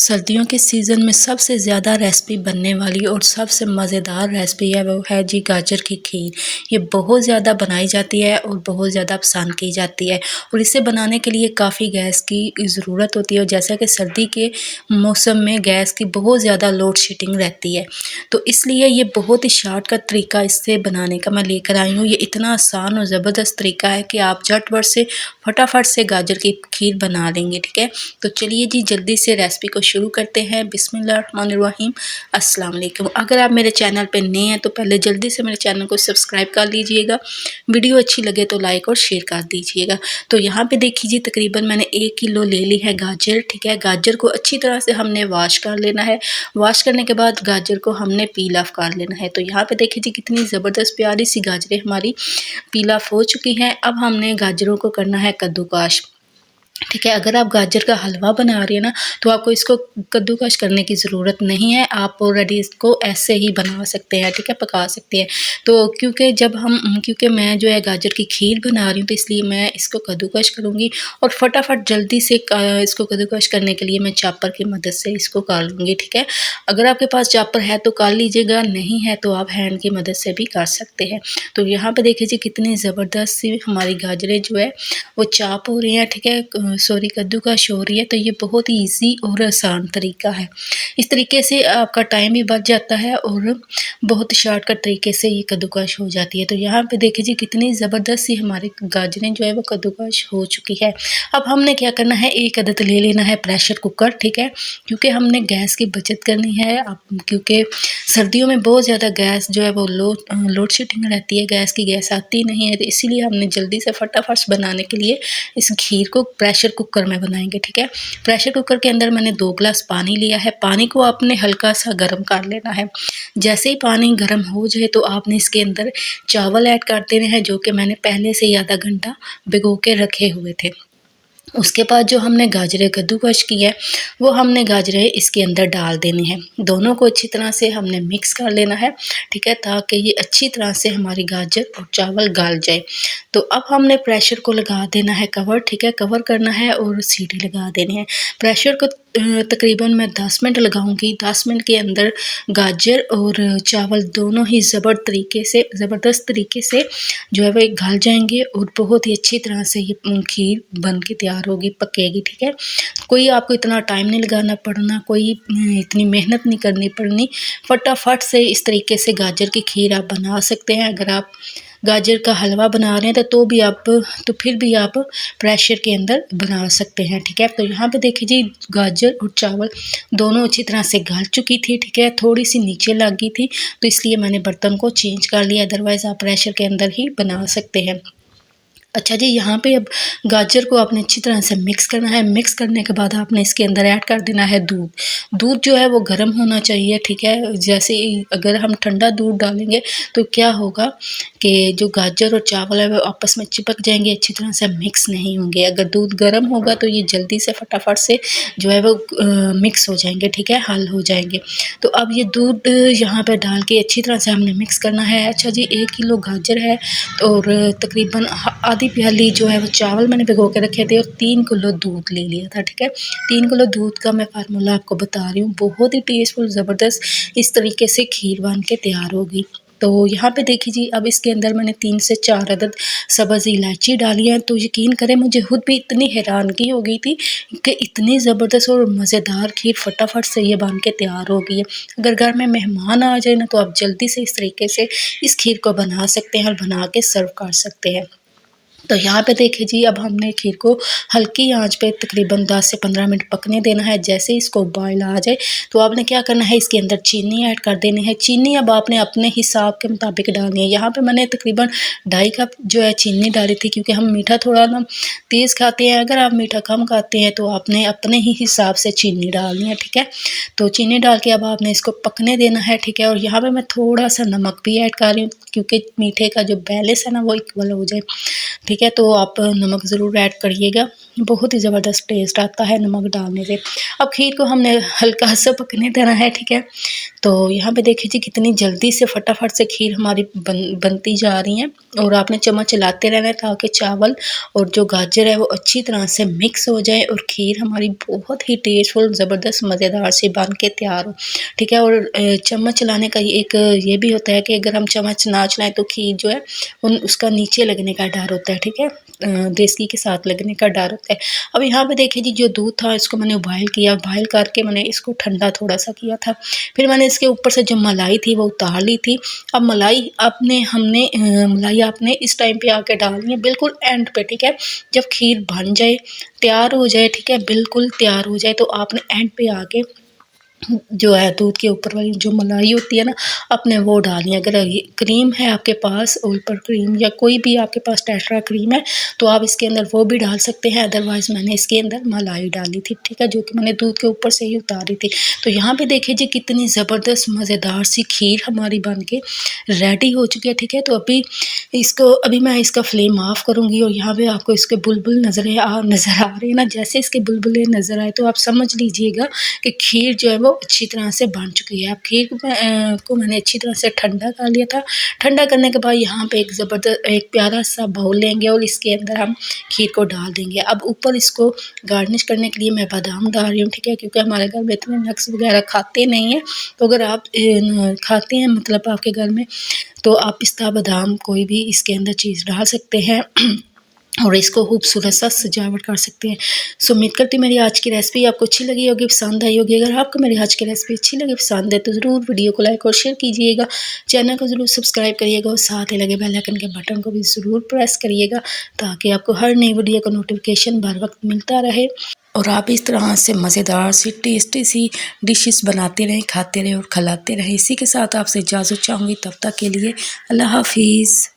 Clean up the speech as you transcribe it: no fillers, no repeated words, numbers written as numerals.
सर्दियों के सीज़न में सबसे ज़्यादा रेसिपी बनने वाली और सबसे मज़ेदार रेसिपी है वो है जी गाजर की खीर। ये बहुत ज़्यादा बनाई जाती है और बहुत ज़्यादा पसंद की जाती है और इसे बनाने के लिए काफ़ी गैस की ज़रूरत होती है और जैसा कि सर्दी के मौसम में गैस की बहुत ज़्यादा लोड शेडिंग रहती है, तो इसलिए ये बहुत ही शॉर्टकट तरीका इससे बनाने का मैं लेकर आई हूँ। ये इतना आसान और ज़बरदस्त तरीका है कि आप झटपट से फटाफट से गाजर की खीर बना लेंगे। ठीक है, तो चलिए जी जल्दी से रेसिपी को शुरू करते हैं। बिस्मिल्लाहिर्रहमानिर्रहीम। अस्सलाम वालेकुम। अगर आप मेरे चैनल पे नए हैं तो पहले जल्दी से मेरे चैनल को सब्सक्राइब कर लीजिएगा। वीडियो अच्छी लगे तो लाइक और शेयर कर दीजिएगा। तो यहाँ पे देखिए तकरीबन मैंने 1 किलो ले ली है गाजर। ठीक है, गाजर को अच्छी तरह से हमने वॉश कर लेना है। वॉश करने के बाद गाजर को हमने पील ऑफ कर लेना है। तो यहाँ पे देखिए जी कितनी ज़बरदस्त प्यारी सी गाजरें हमारी पील ऑफ हो चुकी हैं। अब हमने गाजरों को करना है कद्दूकश। ठीक है, अगर आप गाजर का हलवा बना रही है ना तो आपको इसको कद्दूकस करने की ज़रूरत नहीं है, आप ऑलरेडी इसको ऐसे ही बना सकते हैं। ठीक है, पका सकते हैं। तो क्योंकि मैं जो है गाजर की खीर बना रही हूँ तो इसलिए मैं इसको कद्दूकस करूँगी और फटाफट जल्दी से इसको कद्दूकस करने के लिए मैं चॉपर की मदद से इसको कर लूँगी। ठीक है, अगर आपके पास चॉपर है तो कर लीजिएगा, नहीं है तो आप हैंड की मदद से भी कर सकते हैं। तो यहाँ पे देखिए जी कितनी ज़बरदस्त सी हमारी गाजरें जो है वो चॉप हो रही हैं। ठीक है, सॉरी कद्दूकस हो रही है। तो ये बहुत ही ईजी और आसान तरीका है। इस तरीके से आपका टाइम भी बच जाता है और बहुत शॉर्टकट तरीके से ये कद्दूकस हो जाती है। तो यहाँ पे देखिए जी कितनी ज़बरदस्त सी हमारी गाजरें जो है वो कद्दूकस हो चुकी है। अब हमने क्या करना है, एक अदद ले लेना है प्रेशर कुकर। ठीक है, क्योंकि हमने गैस की बचत करनी है। अब क्योंकि सर्दियों में बहुत ज़्यादा गैस जो है वो लोड शेडिंग रहती है, गैस आती नहीं है, तो इसीलिए हमने जल्दी से फटाफट बनाने के लिए इस खीर को प्रेशर कुकर में बनाएंगे। ठीक है, प्रेशर कुकर के अंदर मैंने 2 गिलास पानी लिया है। पानी को आपने हल्का सा गर्म कर लेना है। जैसे ही पानी गर्म हो जाए तो आपने इसके अंदर चावल ऐड कर देने हैं, जो कि मैंने पहले से ही आधा घंटा भिगो के रखे हुए थे। उसके बाद जो हमने गाजरें कद्दूकस की है वो हमने गाजरें इसके अंदर डाल देनी है। दोनों को अच्छी तरह से हमने मिक्स कर लेना है। ठीक है, ताकि ये अच्छी तरह से हमारी गाजर और चावल गल जाए। तो अब हमने प्रेशर को लगा देना है कवर। ठीक है, कवर करना है और सीटी लगा देनी है। प्रेशर को तकरीबन मैं 10 मिनट लगाऊंगी। 10 मिनट के अंदर गाजर और चावल दोनों ही ज़बरदस्त तरीके से जो है वो गल जाएंगे और बहुत ही अच्छी तरह से ये खीर बन के तैयार होगी, पकेगी। ठीक है, कोई आपको इतना टाइम नहीं लगाना पड़ना, कोई इतनी मेहनत नहीं करनी पड़नी। फटाफट से इस तरीके से गाजर की खीर आप बना सकते हैं। अगर आप गाजर का हलवा बना रहे हैं तो फिर भी आप प्रेशर के अंदर बना सकते हैं। ठीक है, तो यहाँ पे देखिए जी गाजर और चावल दोनों अच्छी तरह से गल चुकी थी। ठीक है, थोड़ी सी नीचे लग गई थी तो इसलिए मैंने बर्तन को चेंज कर लिया, अदरवाइज़ आप प्रेशर के अंदर ही बना सकते हैं। अच्छा जी, यहाँ पे अब गाजर को आपने अच्छी तरह से मिक्स करना है। मिक्स करने के बाद आपने इसके अंदर ऐड कर देना है दूध। दूध जो है वो गर्म होना चाहिए। ठीक है, जैसे अगर हम ठंडा दूध डालेंगे तो क्या होगा कि जो गाजर और चावल है वो आपस में चिपक जाएंगे, अच्छी तरह से मिक्स नहीं होंगे। अगर दूध गर्म होगा तो ये जल्दी से फटाफट से जो है वो मिक्स हो जाएंगे। ठीक है, हल हो जाएंगे। तो अब ये दूध यहाँ पर डाल के अच्छी तरह से हमने मिक्स करना है। अच्छा जी, 1 किलो गाजर है और तकरीबन आधी प्याली जो है वो चावल मैंने भिगो के रखे थे और 3 किलो दूध ले लिया था। ठीक है, 3 किलो दूध का मैं फार्मूला आपको बता रही हूँ। बहुत ही टेस्टफुल ज़बरदस्त इस तरीके से खीर बन के तैयार होगी। तो यहाँ पे देखिए जी अब इसके अंदर मैंने 3 से 4 अदद सब्ज़ इलायची डाली है। तो यकीन करें मुझे खुद भी इतनी हैरानगी हो गई थी कि इतनी ज़बरदस्त और मज़ेदार खीर फटाफट से ये बन के तैयार हो गई है। अगर घर में मेहमान आ जाए ना तो आप जल्दी से इस तरीके से इस खीर को बना सकते हैं और बना के सर्व कर सकते हैं। तो यहाँ पे देखिए जी अब हमने खीर को हल्की आंच पे तकरीबन 10 से 15 मिनट पकने देना है। जैसे इसको बॉयल आ जाए तो आपने क्या करना है, इसके अंदर चीनी ऐड कर देनी है। चीनी अब आपने अपने हिसाब के मुताबिक डालनी है। यहाँ पे मैंने तकरीबन 2.5 कप जो है चीनी डाली थी, क्योंकि हम मीठा थोड़ा ना तेज़ खाते हैं। अगर आप मीठा कम खाते हैं तो आपने अपने ही हिसाब से चीनी डालनी है। ठीक है, तो चीनी डाल के अब आपने इसको पकने देना है। ठीक है, और यहाँ पे मैं थोड़ा सा नमक भी ऐड कर रही हूँ क्योंकि मीठे का जो बैलेंस है ना वो इक्वल हो जाए। ठीक है, तो आप नमक ज़रूर ऐड करिएगा। बहुत ही ज़बरदस्त टेस्ट आता है नमक डालने से। अब खीर को हमने हल्का सा पकने देना है, ठीक है। तो यहाँ पे देखिए जी कितनी जल्दी से फटाफट से खीर हमारी बनती जा रही है, और आपने चम्मच चलाते रहना है ताकि चावल और जो गाजर है वो अच्छी तरह से मिक्स हो जाए और खीर हमारी बहुत ही टेस्टफुल ज़बरदस्त मज़ेदार सी बन के तैयार हो, ठीक है। और चम्मच चलाने का एक ये भी होता है कि अगर हम चम्मच ना चलाएं तो खीर जो है उसका नीचे लगने का डर होता है, ठीक है, देसी के साथ लगने का डर होता है। अब यहाँ पे देखिए जी जो दूध था इसको मैंने बॉयल किया, बॉयल करके मैंने इसको ठंडा थोड़ा सा किया था। फिर मैंने इसके ऊपर से जो मलाई थी वो उतार ली थी। अब मलाई मलाई आपने इस टाइम पे आके डालनी है बिल्कुल एंड पे, ठीक है। जब खीर बन जाए, तैयार हो जाए, ठीक है, बिल्कुल तैयार हो जाए, तो आपने एंड पे आके जो है दूध के ऊपर वाली जो मलाई होती है ना, आपने वो डालनी है। अगर क्रीम है आपके पास, ऊपर क्रीम या कोई भी आपके पास टेट्रा क्रीम है तो आप इसके अंदर वो भी डाल सकते हैं, अदरवाइज मैंने इसके अंदर मलाई डाली थी, ठीक है, जो कि मैंने दूध के ऊपर से ही उतारी थी। तो यहाँ पे देखिए जी कितनी ज़बरदस्त मज़ेदार सी खीर हमारी बन के रेडी हो चुकी है, ठीक है। तो अभी मैं इसका फ्लेम ऑफ करूँगी, और यहाँ पे आपको इसके बुलबुल नज़र आ रहे हैं ना। जैसे इसके बुलबुले नज़र आए तो आप समझ लीजिएगा कि खीर जो है वो अच्छी तरह से बन चुकी है। अब खीर को मैंने अच्छी तरह से ठंडा कर लिया था। ठंडा करने के बाद यहाँ पे एक प्यारा सा बाउल लेंगे और इसके अंदर हम खीर को डाल देंगे। अब ऊपर इसको गार्निश करने के लिए मैं बादाम डाल रही हूँ, ठीक है, क्योंकि हमारे घर में इतने नट्स वगैरह खाते नहीं हैं। तो अगर आप खाते हैं, मतलब आपके घर में, तो आप पिस्ता बादाम कोई भी इसके अंदर चीज़ डाल सकते हैं और इसको खूबसूरत सा सजावट कर सकते हैं। सो उम्मीद करती हूँ मेरी आज की रेसिपी आपको अच्छी लगी होगी, पसंद आई होगी। अगर आपको मेरी आज की रेसिपी अच्छी लगी, पसंद है, तो ज़रूर वीडियो को लाइक और शेयर कीजिएगा, चैनल को ज़रूर सब्सक्राइब करिएगा और साथ ही लगे बेल आइकन के बटन को भी ज़रूर प्रेस करिएगा, ताकि आपको हर नई वीडियो का नोटिफिकेशन बर वक्त मिलता रहे और आप इस तरह से मज़ेदार सी टेस्टी सी डिशेस बनाते रहें, खाते रहें और खिलाते रहें। इसी के साथ आपसे इजाज़त चाहूँगी, तब तक के लिए अल्लाह हाफिज़।